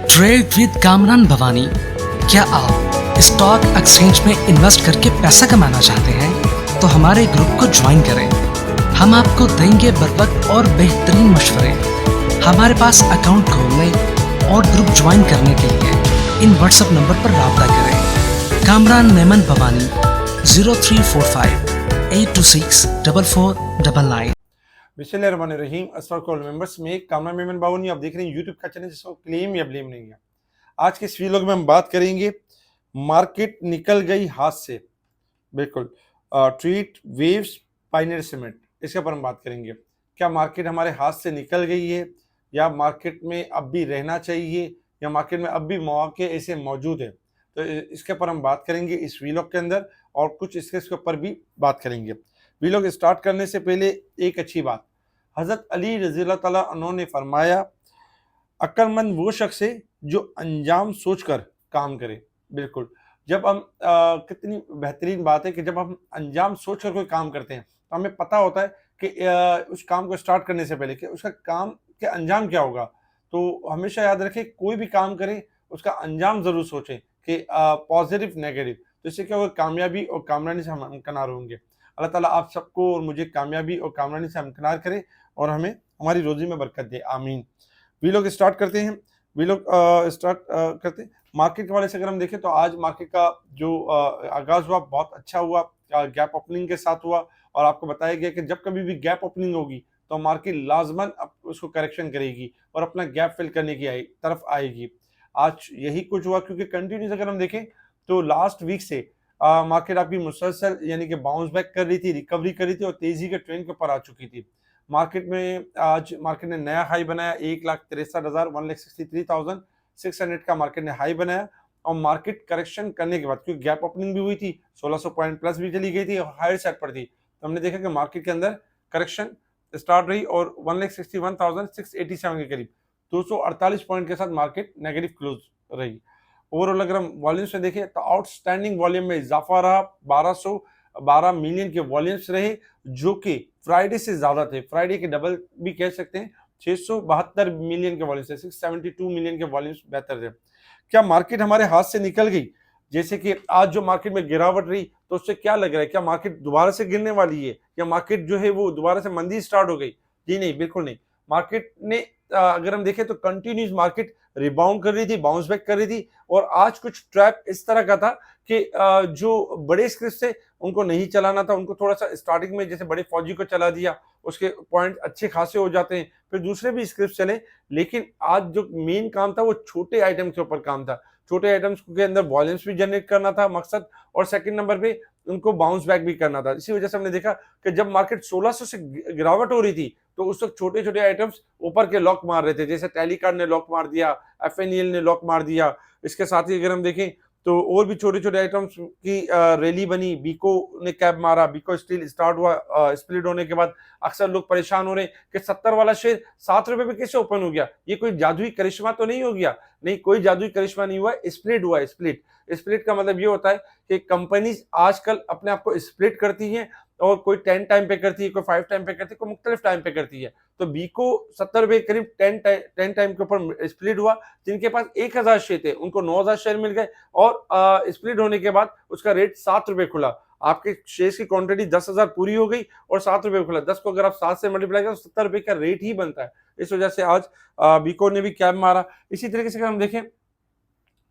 Trade with Kamran Bhavani. क्या आप stock exchange में इन्वेस्ट करके पैसा कमाना चाहते हैं तो हमारे ग्रुप को ज्वाइन करें। हम आपको देंगे बर वक्त और बेहतरीन मशवरे। हमारे पास अकाउंट खोलने और ग्रुप ज्वाइन करने के लिए इन व्हाट्सएप नंबर पर राब्ता करें। कामरान मेमन भवानी 0345 826 4499। बिस्मिल्लाहिर्रहमानिर्रहीम। अस्सलाम वालेकुम मेंबर्स में कामरान मेमन बावनी आप देख रहे हैं यूट्यूब का चैनल जिसको क्लेम या ब्लेम नहीं है। आज के इस वीडियो में हम बात करेंगे मार्केट निकल गई हाथ से, बिल्कुल ट्रीट वेव्स पायनियर सीमेंट, इसके ऊपर हम बात करेंगे। क्या मार्केट हमारे हाथ से निकल गई है या मार्केट में अब भी रहना चाहिए या मार्केट में अब भी मौके ऐसे मौजूद है, तो इसके ऊपर हम बात करेंगे इस वीलॉग के अंदर और कुछ इसके ऊपर भी बात करेंगे। वीलॉग स्टार्ट करने से पहले एक अच्छी बात, हज़रत अली रज़ी अल्लाह ताला अन्हु ने फरमाया अक्लमंद वो शख्स है जो अंजाम सोचकर काम करे। बिल्कुल, जब हम कितनी बेहतरीन बात है कि जब हम अंजाम सोचकर कोई काम करते हैं तो हमें पता होता है कि उस काम को स्टार्ट करने से पहले कि उसका काम के अंजाम क्या होगा। तो हमेशा याद रखें कोई भी काम करें उसका अंजाम ज़रूर सोचें कि पॉजिटिव नेगेटिव, तो इससे क्या होगा, कामयाबी और कामरानी से हम हमकिनार होंगे। अल्लाह ताला आप सबको और मुझे कामयाबी और कामरानी से हमकिनार करे और हमें हमारी रोज़ी में बरकत दे, आमीन। वीलॉग स्टार्ट करते हैं। वीलॉग स्टार्ट करते हैं। मार्केट के हवाले से अगर हम देखें तो आज मार्केट का जो आगाज़ हुआ बहुत अच्छा हुआ, गैप ओपनिंग के साथ हुआ और आपको बताया गया कि जब कभी भी गैप ओपनिंग होगी तो मार्केट लाजमन उसको करेक्शन करेगी और अपना गैप फिल करने की तरफ आएगी। आज यही कुछ हुआ क्योंकि कंटिन्यूस अगर हम देखें तो लास्ट वीक से मार्केट आपकी मुसलसल यानी कि बाउंस बैक कर रही थी, रिकवरी कर रही थी और तेज़ी के ट्रेंड के ऊपर आ चुकी थी। मार्केट में आज मार्केट ने नया हाई बनाया 1,63,163,600 का मार्केट ने हाई बनाया और मार्केट करेक्शन करने के बाद क्योंकि गैप ओपनिंग भी हुई थी, 1600 पॉइंट प्लस भी चली गई थी और हायर साइड पर थी, तो हमने देखा कि मार्केट के अंदर करेक्शन स्टार्ट रही और 1,61,687 के करीब 248 पॉइंट के साथ मार्केट नेगेटिव क्लोज रही। ओवरऑल अगर हम वॉल्यूम्स में देखें तो आउटस्टैंडिंग वॉल्यूम में इजाफा रहा, 1212 मिलियन के वॉल्यूम्स रहे जो कि फ्राइडे से ज्यादा थे, फ्राइडे के डबल भी कह सकते हैं। 672 मिलियन के वॉल्यूम्स थे, 672 मिलियन के वॉल्यूम्स बेहतर थे। क्या मार्केट हमारे हाथ से निकल गई? जैसे कि आज जो मार्केट में गिरावट रही तो उससे क्या लग रहा है, क्या मार्केट दोबारा से गिरने वाली है या मार्केट जो है वो दोबारा से मंदी स्टार्ट हो गई? जी नहीं, बिल्कुल नहीं। मार्केट ने अगर हम देखें तो कंटिन्यूस मार्केट रिबाउंड कर रही थी, बाउंस बैक कर रही थी और आज कुछ ट्रैप इस तरह का था कि जो बड़े स्क्रिप्ट थे उनको नहीं चलाना था, उनको थोड़ा सा स्टार्टिंग में जैसे बड़े फौजी को चला दिया, उसके पॉइंट अच्छे खासे हो जाते हैं, फिर दूसरे भी स्क्रिप्ट चले। लेकिन आज जो मेन काम था वो छोटे आइटम के ऊपर काम था, छोटे आइटम्स के अंदर वॉल्यूम्स भी जनरेट करना था मकसद, और सेकंड नंबर पे उनको बाउंस बैक भी करना था। इसी वजह से हमने देखा कि जब मार्केट 1600 से गिरावट हो रही थी तो उस वक्त छोटे छोटे आइटम्स ऊपर के लॉक मार रहे थे, जैसे टेलीकार्ड ने लॉक मार दिया, एफएनएल ने लॉक मार दिया। इसके साथ ही अगर हम देखें तो और भी छोटे छोटे आइटम्स की रैली बनी, बीको ने कैप मारा, बीको स्टील स्टार्ट हुआ स्प्लिट होने के बाद। अक्सर लोग परेशान हो रहे हैं कि 70 वाला शेयर 7 रुपए पे कैसे ओपन हो गया, ये कोई जादुई करिश्मा तो नहीं हो गया? नहीं, कोई जादुई करिश्मा नहीं हुआ, स्प्लिट हुआ है। स्प्लिट स्प्लिट का मतलब ये होता है कि कंपनीज आजकल अपने आप को स्प्लिट करती हैं और कोई 10 टाइम पे करती है, कोई 5 टाइम पे करती है, कोई मुख्तलिफ टाइम पे करती है। तो बीको 70 रुपए करीब 10 टाइम के ऊपर स्प्लिट हुआ। जिनके पास 1000 शेयर थे उनको 9000 शेयर मिल गए और स्प्लिट होने के बाद उसका रेट 7 रुपए खुला। आपके शेयर की क्वांटिटी 10,000 पूरी हो गई और 7 रुपए खुला। 10 को अगर आप 7 से मल्टीप्लाई करें तो 70 रुपए का रेट ही बनता है। इस वजह से आज बीको ने भी कैप मारा। इसी तरीके से अगर हम देखें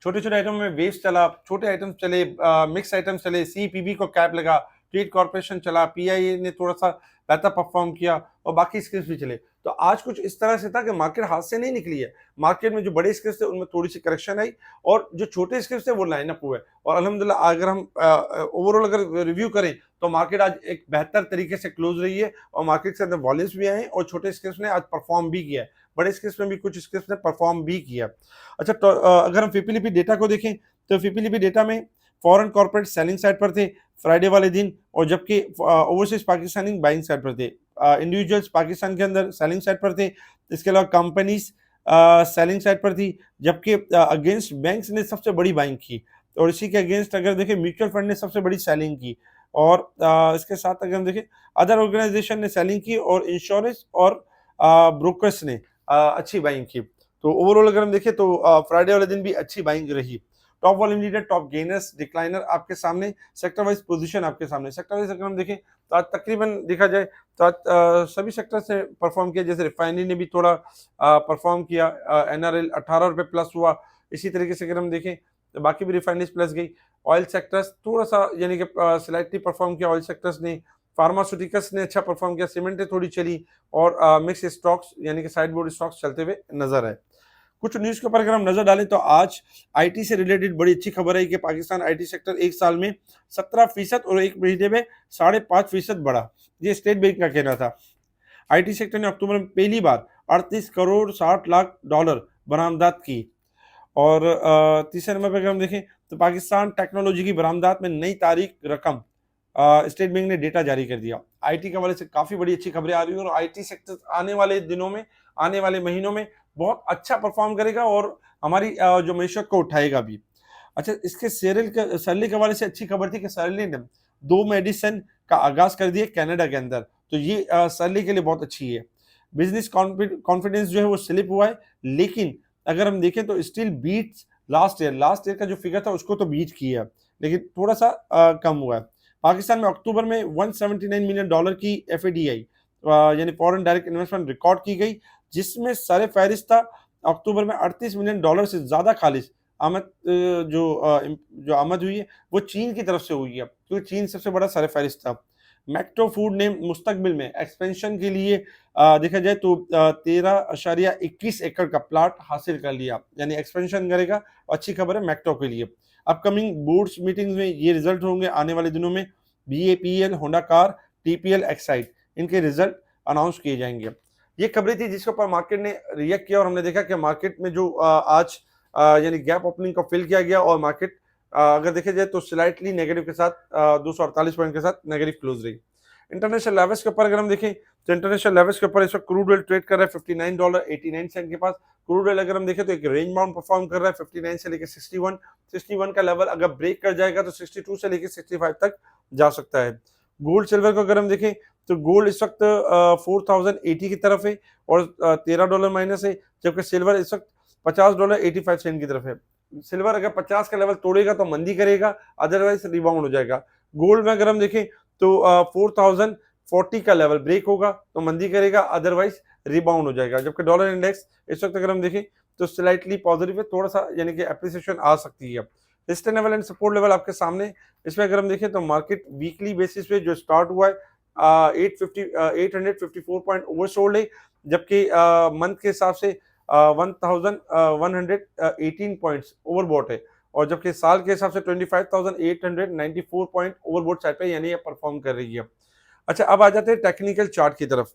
छोटे छोटे आइटम में वेव्स चला, छोटे आइटम चले, मिक्स आइटम चले, सीपीबी को कैप लगा, ट्रेड कॉर्पोरेशन चला, पीआईए ने थोड़ा सा बेहतर परफॉर्म किया और बाकी स्किल्स भी चले। तो आज कुछ इस तरह से था कि मार्केट हाथ से नहीं निकली है। मार्केट में जो बड़े स्किल्स थे उनमें थोड़ी सी करेक्शन आई और जो छोटे स्किल्स थे वो लाइन अप हुए और अल्हम्दुलिल्लाह अगर हम ओवरऑल अगर रिव्यू करें तो मार्केट आज एक बेहतर तरीके से क्लोज रही है और मार्केट के अंदर वॉल्यूम्स भी आए और छोटे स्किल्स ने आज परफॉर्म भी किया है, बड़े स्किल्स में भी कुछ स्किल्स ने परफॉर्म भी किया। अच्छा, तो अगर हम फिपिलिपी डेटा को देखें तो फिपिलिपी डेटा में फॉरेन कॉर्पोरेट सेलिंग साइड पर थे फ्राइडे वाले दिन और जबकि ओवरसीज पाकिस्तानी बाइंग साइड पर थे। इंडिविजुअल्स पाकिस्तान के अंदर सेलिंग साइड पर थे, इसके अलावा कंपनीज सेलिंग साइड पर थी, जबकि अगेंस्ट बैंक्स ने सबसे बड़ी बाइंग की और इसी के अगेंस्ट अगर देखें म्यूचुअल फंड ने सबसे बड़ी सेलिंग की और इसके साथ अगर हम देखें अदर ऑर्गेनाइजेशन ने सेलिंग की और इंश्योरेंस और ब्रोकर्स ने अच्छी बाइंग की। तो ओवरऑल अगर हम देखें तो फ्राइडे वाले दिन भी अच्छी बाइंग रही। Top volume leader, top gainers, decliner आपके सामने, सेक्टर वाइज पोजीशन आपके सामने। सेक्टर वाइज अगर हम देखें तो आज तकरीबन देखा जाए तो आज सभी सेक्टर्स ने परफॉर्म किया। जैसे रिफाइनरी ने भी थोड़ा परफॉर्म किया, एनआरएल 18 रुपये प्लस हुआ। इसी तरीके से अगर हम देखें तो बाकी भी रिफाइनरीज प्लस गई। ऑयल सेक्टर्स थोड़ा सा यानी कि स्लाइटली परफॉर्म किया ऑयल सेक्टर्स ने। फार्मास्यूटिकल्स ने अच्छा परफॉर्म किया, सीमेंटें थोड़ी चली और मिक्स स्टॉक्स यानी कि साइड बोर्ड स्टॉक्स चलते हुए नजर आए। कुछ न्यूज के ऊपर अगर हम नजर डालें तो आज आईटी से रिलेटेड बड़ी अच्छी खबर है कि पाकिस्तान आईटी सेक्टर एक साल में 17% और एक महीने में 5.5% बढ़ा। ये स्टेट बैंक का कहना था। आईटी सेक्टर ने अक्टूबर में पहली बार 38 करोड़ 60 लाख डॉलर बरामदात की। और तीसरे नंबर पर अगर हम देखें तो पाकिस्तान टेक्नोलॉजी की बरामदात में नई तारीख रकम स्टेट बैंक ने डेटा जारी कर दिया। आईटी के हवाले से काफी बड़ी अच्छी खबरें आ रही है और आईटी सेक्टर आने वाले दिनों में, आने वाले महीनों में बहुत अच्छा परफॉर्म करेगा और हमारी जो मैशत को उठाएगा भी। अच्छा, इसके सैलरी के हवाले से अच्छी खबर थी कि सैलरी ने 2 मेडिसिन का आगाज कर दिया कनाडा के अंदर, तो ये सैलरी के लिए बहुत अच्छी है। बिजनेस कॉन्फिडेंस जो है वो स्लिप हुआ है, लेकिन अगर हम देखें तो स्टिल बीट्स लास्ट ईयर का जो फिगर था उसको तो बीट किया है, लेकिन थोड़ा सा कम हुआ है। पाकिस्तान में अक्टूबर में 179 मिलियन डॉलर की एफएडीआई यानी फॉरेन डायरेक्ट इन्वेस्टमेंट रिकॉर्ड की गई, जिसमें सर फहरिस्त था अक्टूबर में 38 मिलियन डॉलर से ज्यादा खालिज आमद जो आमद हुई है वो चीन की तरफ से हुई है, क्योंकि चीन सबसे बड़ा सर फहरिस्त था। मैक्टो फूड ने मुस्तकबिल में एक्सपेंशन के लिए देखा जाए तो 13.21 एकड़ का प्लाट हासिल कर लिया, यानी एक्सपेंशन करेगा। अच्छी खबर है मैक्टो के लिए। अपकमिंग बोर्ड्स मीटिंग्स में ये रिजल्ट होंगे आने वाले दिनों में। बीएपीएल, होंडा कार, टीपीएल, एक्साइड, इनके रिजल्ट अनाउंस किए जाएंगे। ये खबरें थी जिसके ऊपर मार्केट ने रिएक्ट किया और हमने देखा कि मार्केट में जो आज यानी गैप ओपनिंग को फिल किया गया और मार्केट अगर देखा जाए तो स्लाइटली नेगेटिव के साथ 248 पॉइंट के साथ नेगेटिव क्लोज रही। इंटरनेशनल लेवल्स के ऊपर अगर हम देखें तो इंटरनेशनल लेवल्स के ऊपर इस वक्त क्रूड ऑयल ट्रेड कर रहा है $59.89 के पास। क्रूड ऑयल अगर हम देखें तो एक रेंज बाउंड परफॉर्म कर रहा है 59 से लेकर 61 का लेवल अगर ब्रेक कर जाएगा तो 62 से लेकर 65 तक जा सकता है। गोल्ड सिल्वर को अगर हम देखें तो गोल्ड इस वक्त 4080 की तरफ है और $13 माइनस है, जबकि सिल्वर इस वक्त $50.85 की तरफ है। सिल्वर अगर 50 का लेवल तोड़ेगा तो मंदी करेगा, अदरवाइज रिबाउंड हो जाएगा। गोल्ड में अगर हम देखें तो 4040 का लेवल ब्रेक होगा तो मंदी करेगा, अदरवाइज रिबाउंड हो जाएगा। जबकि डॉलर इंडेक्स इस वक्त अगर हम देखें तो स्लाइटली पॉजिटिव है, थोड़ा सा यानी कि एप्रिसिएशन आ सकती है। Resistance level and support level आपके सामने। इसमें अगर हम देखें तो मार्केट वीकली बेसिस पे जो स्टार्ट हुआ है 854 पॉइंट ओवरसोल्ड है, जबकि मंथ के हिसाब से 1118 पॉइंट्स ओवरबॉट है और जबकि साल के हिसाब से 25,894 पॉइंट ओवरबॉट साइड पे यानी ये परफॉर्म कर रही है। अच्छा, अब आ जाते हैं टेक्निकल चार्ट की तरफ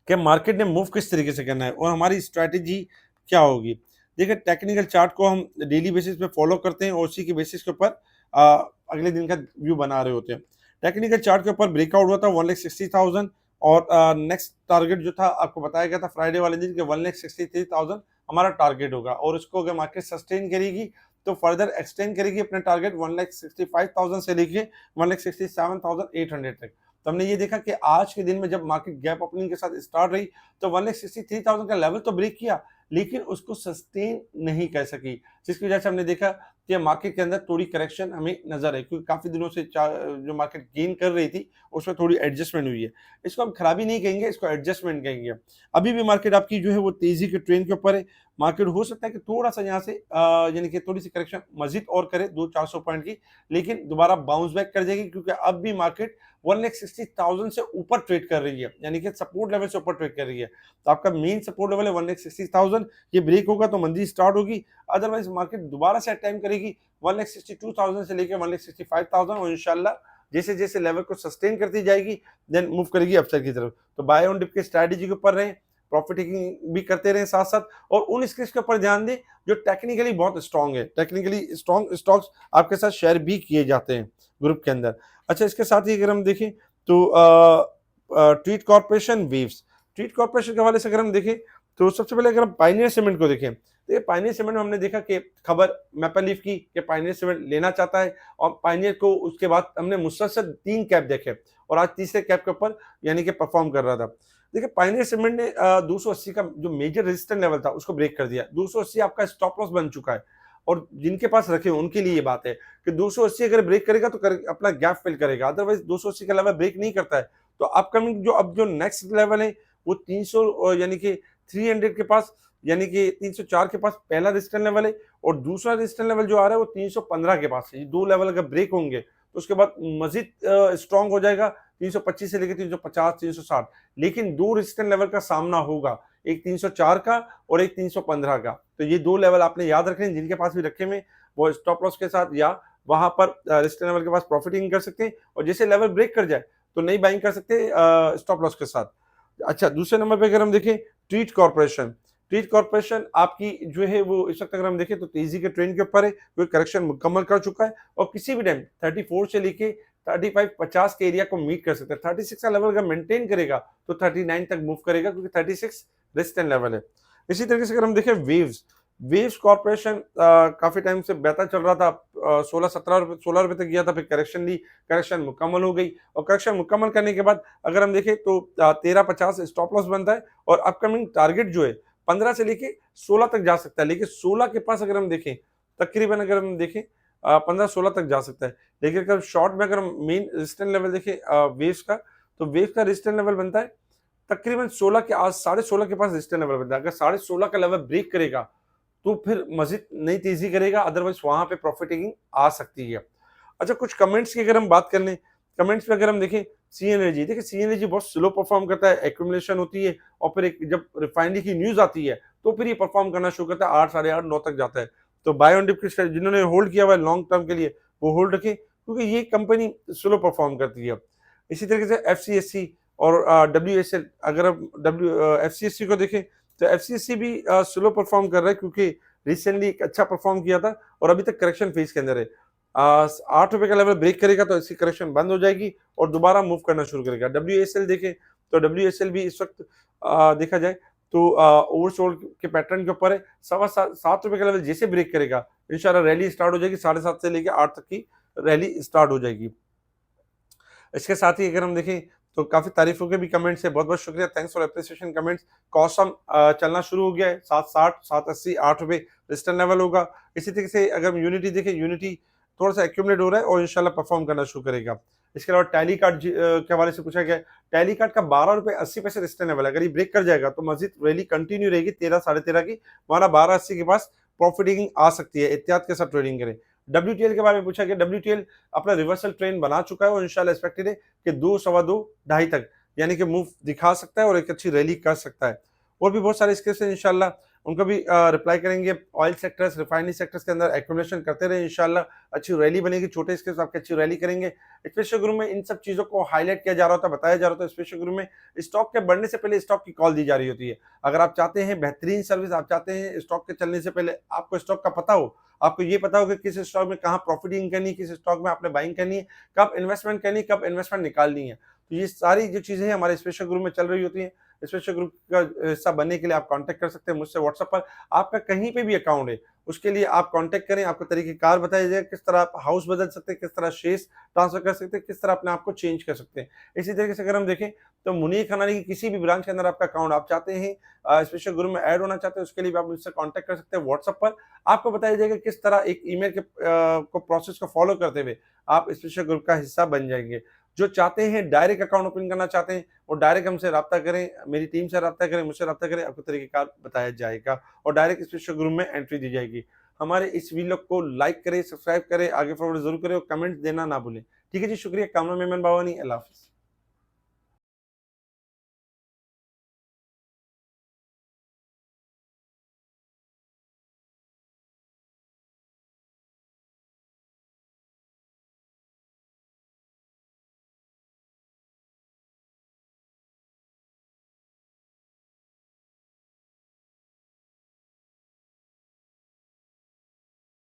कि मार्केट ने मूव किस तरीके से करना है और हमारी स्ट्रैटेजी क्या होगी। देखिए, टेक्निकल चार्ट को हम डेली बेसिस पे फॉलो करते हैं और उसी के बेसिस के ऊपर अगले दिन का व्यू बना रहे होते हैं। टेक्निकल चार्ट के ऊपर ब्रेकआउट हुआ था 1,60,000 और नेक्स्ट टारगेट जो था आपको बताया गया था फ्राइडे वाले दिन के 1,63,000 हमारा टारगेट होगा और इसको अगर मार्केट सस्टेन करेगी तो फर्दर एक्सटेंड करेगी अपने टारगेट 1,65,000 से लेके 1,67,800 तक। तो हमने ये देखा कि आज के दिन में जब मार्केट गैप ओपनिंग के साथ स्टार्ट रही तो 1,63,000 का लेवल तो ब्रेक किया, लेकिन उसको सस्टेन नहीं कर सकी, जिसकी वजह से हमने देखा कि मार्केट के अंदर थोड़ी करेक्शन हमें नजर है, क्योंकि काफी दिनों से जो मार्केट गेन कर रही थी उसमें थोड़ी एडजस्टमेंट हुई है। इसको हम खराबी नहीं कहेंगे, इसको एडजस्टमेंट कहेंगे। अभी भी मार्केट आपकी जो है वो तेजी के ट्रेंड के ऊपर है। मार्केट हो सकता है कि थोड़ा सा यहाँ से यानी कि थोड़ी सी करेक्शन मजीद और करे 200-400 पॉइंट की, लेकिन दोबारा बाउंस बैक कर जाएगी, क्योंकि अब भी मार्केट 1,60,000 से ऊपर ट्रेड कर रही है, यानी कि सपोर्ट लेवल से ऊपर ट्रेड कर रही है। तो आपका मेन सपोर्ट लेवल है 1,60,000, ये ब्रेक होगा तो मंदी स्टार्ट होगी, अदरवाइज मार्केट दोबारा से अटेम्प्ट करेगी 1,62,000 से लेकर 1,65,000 और इंशाल्लाह जैसे जैसे लेवल को सस्टेन करती जाएगी देन मूव करेगी अपसाइड की तरफ। तो बाय ऑन डिप के स्ट्रेटजी के ऊपर रहें, प्रॉफिट टेकिंग भी करते रहें साथ साथ, और उन स्किल्स के ऊपर ध्यान दें जो टेक्निकली बहुत स्ट्रांग है। टेक्निकली स्ट्रांग स्टॉक्स आपके साथ शेयर भी किए जाते हैं ग्रुप के अंदर। अच्छा, इसके साथ ही अगर हम देखें तो treat corporation waves, treat corporation के हवाले से अगर हम देखें तो सबसे पहले अगर हम पायनियर सीमेंट को देखें तो ये पायनियर सीमेंट में हमने देखा कि खबर मैपल लीफ की कि पायनियर सीमेंट लेना चाहता है और पायनियर को उसके बाद हमने मुसलसल 3 कैप देखे और आज तीसरे कैप के ऊपर यानी कि परफॉर्म कर रहा था। देखिए पायनियर सीमेंट ने 280 का जो मेजर रेजिस्टेंस लेवल था उसको ब्रेक कर दिया। 280 आपका स्टॉप लॉस बन चुका है और जिनके पास रखे हो उनके लिए ये बात है कि 280 अगर ब्रेक करेगा तो अपना गैप फिल करेगा, अदरवाइज 280 का लेवल ब्रेक नहीं करता है तो अपकमिंग जो नेक्स्ट लेवल है वो 300 यानी कि 300 के पास, यानी कि 304 के पास पहला रेजिस्टेंस लेवल है और दूसरा रेजिस्टेंस लेवल जो आ रहा है वो 315 के पास है। ये दो लेवल अगर ब्रेक होंगे तो उसके बाद मजीद स्ट्रांग हो जाएगा 325 से लेकर 350 360, लेकिन दो रेजिस्टेंस लेवल का सामना होगा, एक 304 का और एक 315 का। तो ये दो लेवल आपने याद रखने हैं, जिनके पास भी रखे हुए वो स्टॉप लॉस के साथ या वहां पर रेजिस्टेंस लेवल के पास प्रॉफिटिंग कर सकते हैं और जैसे लेवल ब्रेक कर जाए तो नई बाइंग कर सकते हैं स्टॉप लॉस के साथ। अच्छा, दूसरे नंबर पे अगर हम देखें ट्रीट कॉर्पोरेशन, ट्रीट कॉर्पोरेशन आपकी जो है वो इस वक्त अगर हम देखें तो तेजी के ट्रेंड के ऊपर है, वो करेक्शन मुकम्मल कर चुका है और किसी भी टाइम 34 से लेके 35-50 के एरिया को मीट कर सकता है। 36 का लेवल अगर मेंटेन करेगा तो 39 तक मूव करेगा क्योंकि 36 रेजिस्टेंस लेवल है। इसी तरीके से अगर हम देखें वेव्स, वेव्स कॉर्पोरेशन काफी टाइम से बेहतर चल रहा था, 16-17 रुपए 16 रुपए तक गया था, फिर करेक्शन ली, करेक्शन मुकम्मल हो गई और करेक्शन मुकम्मल करने के बाद अगर हम देखें तो 13.50 स्टॉप लॉस बनता है और अपकमिंग टारगेट जो है 15 से लेके 16 तक जा सकता है, लेकिन 16 के पास अगर हम देखें तकरीबन अगर हम देखें 15-16 तक जा सकता है, लेकिन अगर शॉर्ट में अगर हम मेन रेजिस्टेंस लेवल देखें वेव्स का, तो वेव्स का रेजिस्टेंस लेवल बनता है तकरीबन 16 के आज 16.5 के पास रेजिस्टेंस लेवल बनता है। अगर 16.5 का लेवल ब्रेक करेगा तो फिर मजीद नई तेजी करेगा, अदरवाइज वहां पे प्रॉफिट टेकिंग आ सकती है। अच्छा, कुछ कमेंट्स की अगर हम बात कर लें, कमेंट्स में अगर हम देखें सी एनर्जी, देखिए सी एनर्जी बहुत स्लो परफॉर्म करता है, एक्यूमुलेशन होती है और फिर एक जब रिफाइनरी की न्यूज आती है तो फिर ये परफॉर्म करना शुरू करता है, 8 8:30 9 तक जाता है। तो बाय ऑन डिप की strategy जिन्होंने होल्ड किया हुआ है लॉन्ग टर्म के लिए वो होल्ड रखें क्योंकि ये कंपनी स्लो परफॉर्म करती है। इसी तरीके से एफ और डब्ल्यू एस एल, अगर हम एफ को देखें तो एफ भी स्लो परफॉर्म कर रहा है क्योंकि रिसेंटली एक अच्छा परफॉर्म किया था और अभी तक करेक्शन फेज के अंदर है। 8 रुपए का लेवल ब्रेक करेगा तो इसकी करेक्शन बंद हो जाएगी और दोबारा मूव करना शुरू करेगा। डब्ल्यू देखें तो डब्ल्यू भी इस वक्त देखा जाए तो ओवरसोल्ड के पैटर्न के ऊपर है, 7.25 का लेवल जैसे ब्रेक करेगा इंशाल्लाह रैली स्टार्ट हो जाएगी, 7.5 से लेकर 8 तक की रैली स्टार्ट हो जाएगी। इसके साथ ही अगर हम देखें तो काफी तारीफों के भी कमेंट्स है, बहुत बहुत शुक्रिया, थैंक्स फॉर एप्रिसिएशन कमेंट्स। कॉसम चलना शुरू हो गया है, 7.60 7.80 8 रुपए रेजिस्टेंस लेवल होगा। इसी तरीके से अगर हम यूनिटी देखें, यूनिटी थोड़ा सा एक्यूमुलेट हो रहा है और इंशाल्लाह परफॉर्म करना शुरू करेगा। इसके अलावा टैली कार्ड के हवाले से पूछा गया है, टैली कार्ड का 12.80 रुपए रेजिस्टेंस लेवल है, अगर ये ब्रेक कर जाएगा तो मजीद रैली कंटिन्यू रहेगी 13 13.5 की, वहां 12.80 के पास प्रॉफिटिंग आ सकती है, एहतियात के साथ ट्रेडिंग करें। डब्ल्यूटीएल के बारे में पूछा गया, डब्ल्यूटीएल अपना रिवर्सल ट्रेंड बना चुका है और इंशाल्लाह एक्सपेक्टेड है कि 2 सवा 2 ढाई तक यानी कि मूव दिखा सकता है और एक अच्छी रैली कर सकता है। और भी बहुत सारे स्किल्स हैं इंशाल्लाह, उनका भी रिप्लाई करेंगे। ऑयल सेक्टर्स, रिफाइनरी सेक्टर्स के अंदर एक्यूमुलेशन करते रहे, इंशाल्लाह अच्छी रैली बनेगी, छोटे स्किल्स आपके अच्छी रैली करेंगे। स्पेशल ग्रुप में इन सब चीजों को हाईलाइट किया जा रहा होता है, बताया जा रहा होता है। स्पेशल ग्रुप में स्टॉक के बढ़ने से पहले स्टॉक की कॉल दी जा रही होती है। अगर आप चाहते हैं बेहतरीन सर्विस, आप चाहते हैं स्टॉक के चलने से पहले आपको स्टॉक का पता हो, आपको ये पता हो कि किस स्टॉक में कहाँ प्रॉफिटिंग करनी है, किस स्टॉक में आपने बाइंग करनी है, कब इन्वेस्टमेंट करनी है, कब इन्वेस्टमेंट निकालनी है, तो ये सारी जो चीजें हैं हमारे स्पेशल ग्रुप में चल रही होती हैं। स्पेशल ग्रुप का हिस्सा बनने के लिए आप कांटेक्ट कर सकते हैं मुझसे व्हाट्सएप पर। आपका कहीं पे भी अकाउंट है उसके लिए आप कांटेक्ट करें, आपको तरीकेकार बताया जाए किस तरह आप हाउस बदल सकते हैं, किस तरह शेयर्स ट्रांसफर कर सकते हैं, किस तरह अपने आप को चेंज कर सकते हैं। इसी तरीके से अगर हम देखें तो मुनीर खनानी की किसी भी ब्रांच के अंदर आपका अकाउंट आप चाहते हैं स्पेशल ग्रुप में ऐड होना चाहते हैं, उसके लिए भी आप मुझसे कांटेक्ट कर सकते हैं व्हाट्सएप पर। आपको बताया जाएगा किस तरह एक ईमेल के को प्रोसेस को फॉलो करते हुए आप स्पेशल ग्रुप का हिस्सा बन जाएंगे। जो चाहते हैं डायरेक्ट अकाउंट ओपन करना चाहते हैं वो डायरेक्ट हमसे रब्ता करें, मेरी टीम से रब्ता करें, मुझसे रब्ता करें, आपको तरीकेकार बताया जाएगा और डायरेक्ट स्पेशल ग्रुप में एंट्री दी जाएगी। हमारे इस वीडियो को लाइक करें, सब्सक्राइब करें, आगे फॉरवर्ड जरूर करें और कमेंट्स देना ना भूलें। ठीक है जी, शुक्रिया। कामना मेमन बावानी, अल्लाह हाफिज़।